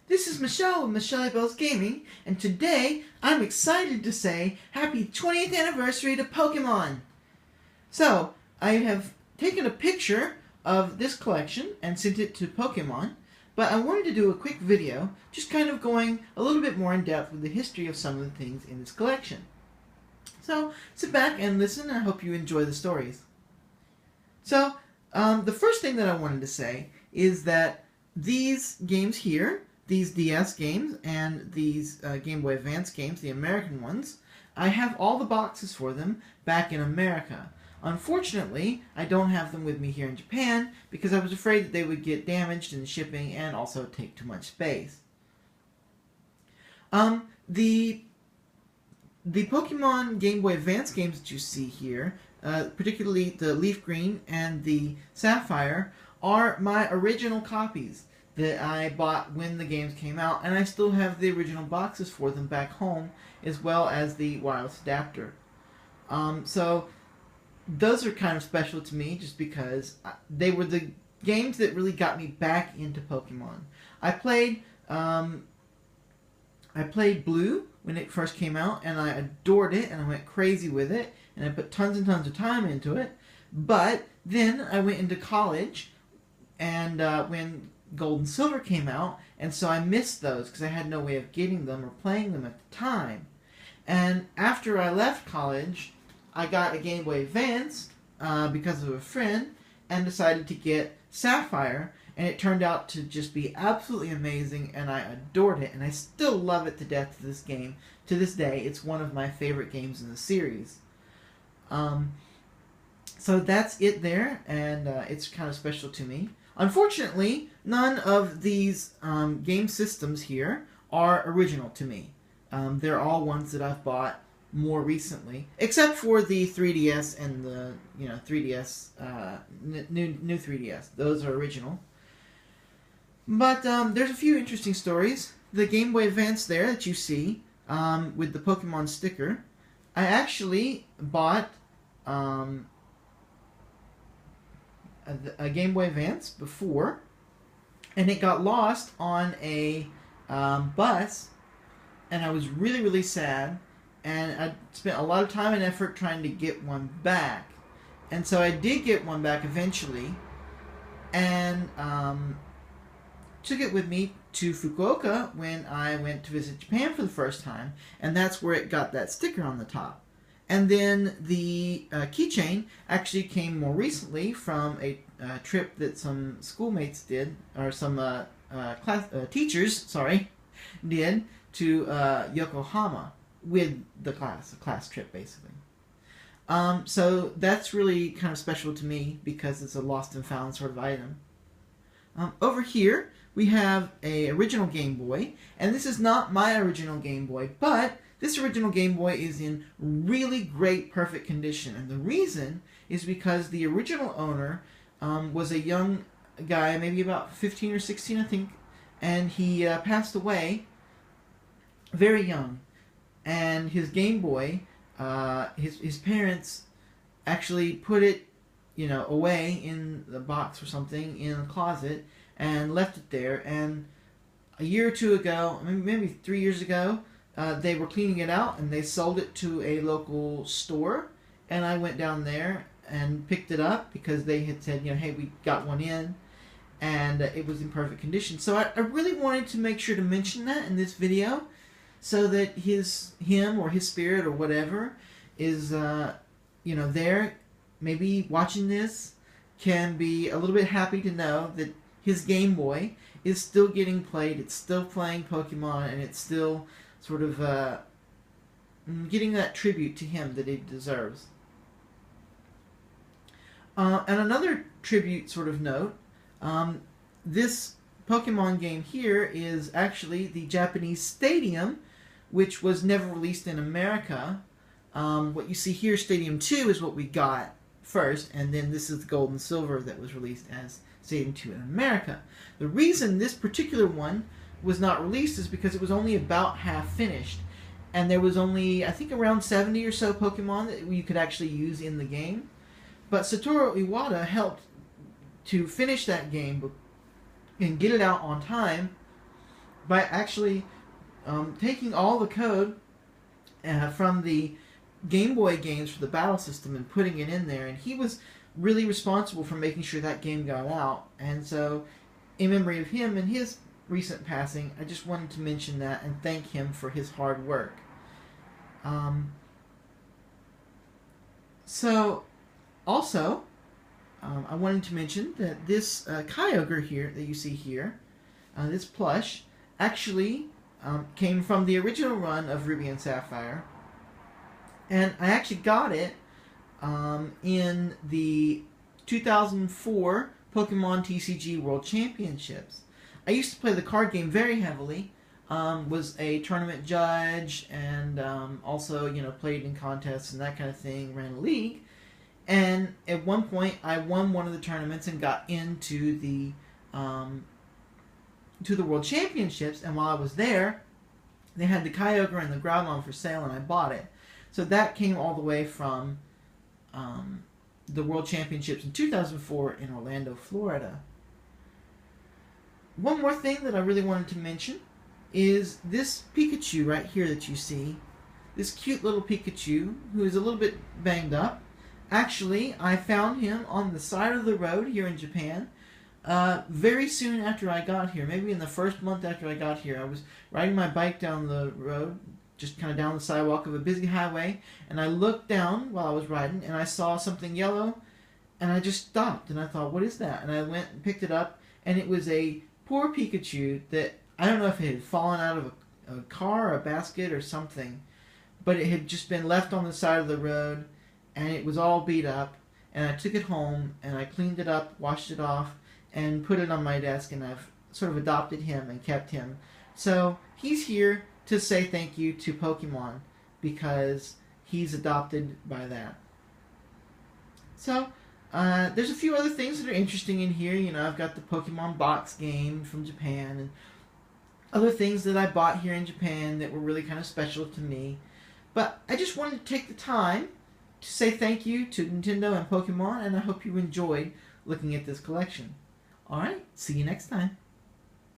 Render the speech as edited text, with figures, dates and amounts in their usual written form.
This is Michelle with Michelle Bells Gaming, and today I'm excited to say happy 20th anniversary to Pokemon! So, I have taken a picture of this collection and sent it to Pokemon, but I wanted to do a quick video just kind of going a little bit more in depth with the history of some of the things in this collection. So, sit back and listen, and I hope you enjoy the stories. So, the first thing that I wanted to say is that these games here, these DS games and these Game Boy Advance games, the American ones, I have all the boxes for them back in America. Unfortunately, I don't have them with me here in Japan because I was afraid that they would get damaged in the shipping and also take too much space. The Pokemon Game Boy Advance games that you see here, particularly the Leaf Green and the Sapphire, are my original copies that I bought when the games came out, and I still have the original boxes for them back home, as well as the wireless adapter. So those are kind of special to me just because they were the games that really got me back into Pokemon. I played Blue when it first came out, and I adored it, and I went crazy with it, and I put tons and tons of time into it. But then I went into college, and when Gold and Silver came out, and so I missed those because I had no way of getting them or playing them at the time. And after I left college, I got a Game Boy Advance because of a friend, and decided to get Sapphire, and it turned out to just be absolutely amazing, and I adored it, and I still love it to death to this game. To this day, it's one of my favorite games in the series. So that's it there, and it's kind of special to me. Unfortunately, none of these game systems here are original to me. They're all ones that I've bought more recently, except for the 3DS and the 3DS new 3DS. Those are original. But there's a few interesting stories. The Game Boy Advance there that you see with the Pokemon sticker, I actually bought a Game Boy Advance before, and it got lost on a bus, and I was really, really sad, and I spent a lot of time and effort trying to get one back. And so I did get one back eventually, and took it with me to Fukuoka when I went to visit Japan for the first time, and that's where it got that sticker on the top. And then the keychain actually came more recently from a trip that some schoolmates did, or some teachers, did to Yokohama with the class, a class trip basically. So that's really kind of special to me because it's a lost and found sort of item. Over here we have a original Game Boy, and this is not my original Game Boy, but this original Game Boy is in really great, perfect condition. And the reason is because the original owner was a young guy, maybe about 15 or 16, I think, and he passed away very young. And his Game Boy, his parents actually put it, away in the box or something in a closet and left it there. And a year or two ago, maybe 3 years ago, they were cleaning it out, and they sold it to a local store, and I went down there and picked it up because they had said, hey, we got one in, and it was in perfect condition. So I really wanted to make sure to mention that in this video so that him or his spirit or whatever is, there, maybe watching this, can be a little bit happy to know that his Game Boy is still getting played, it's still playing Pokemon, and it's still sort of getting that tribute to him that he deserves. And another tribute sort of note, this Pokemon game here is actually the Japanese Stadium, which was never released in America. What you see here, Stadium 2, is what we got first, and then this is the Gold and Silver that was released as Stadium 2 in America. The reason this particular one was not released is because it was only about half finished, and there was only, I think, around 70 or so Pokemon that you could actually use in the game. But Satoru Iwata helped to finish that game and get it out on time by actually taking all the code from the Game Boy games for the battle system and putting it in there. And he was really responsible for making sure that game got out. And so, in memory of him and his recent passing, I just wanted to mention that and thank him for his hard work. Also, I wanted to mention that this Kyogre here that you see here, this plush, actually came from the original run of Ruby and Sapphire. And I actually got it in the 2004 Pokemon TCG World Championships. I used to play the card game very heavily, was a tournament judge, and also, played in contests and that kind of thing, ran a league. And at one point, I won one of the tournaments and got into the World Championships. And while I was there, they had the Kyogre and the Groudon for sale, and I bought it. So that came all the way from the World Championships in 2004 in Orlando, Florida. One more thing that I really wanted to mention is this Pikachu right here that you see. This cute little Pikachu, who is a little bit banged up. Actually, I found him on the side of the road here in Japan very soon after I got here. Maybe in the first month after I got here. I was riding my bike down the road, just kind of down the sidewalk of a busy highway, and I looked down while I was riding, and I saw something yellow, and I just stopped, and I thought, what is that? And I went and picked it up, and it was a poor Pikachu that, I don't know if it had fallen out of a car or a basket or something, but it had just been left on the side of the road, and it was all beat up, and I took it home, and I cleaned it up, washed it off, and put it on my desk, and I've sort of adopted him and kept him. So he's here to say thank you to Pokemon, because he's adopted by that. So, there's a few other things that are interesting in here. I've got the Pokemon box game from Japan, and other things that I bought here in Japan that were really kind of special to me. But I just wanted to take the time to say thank you to Nintendo and Pokemon, and I hope you enjoyed looking at this collection. Alright, see you next time.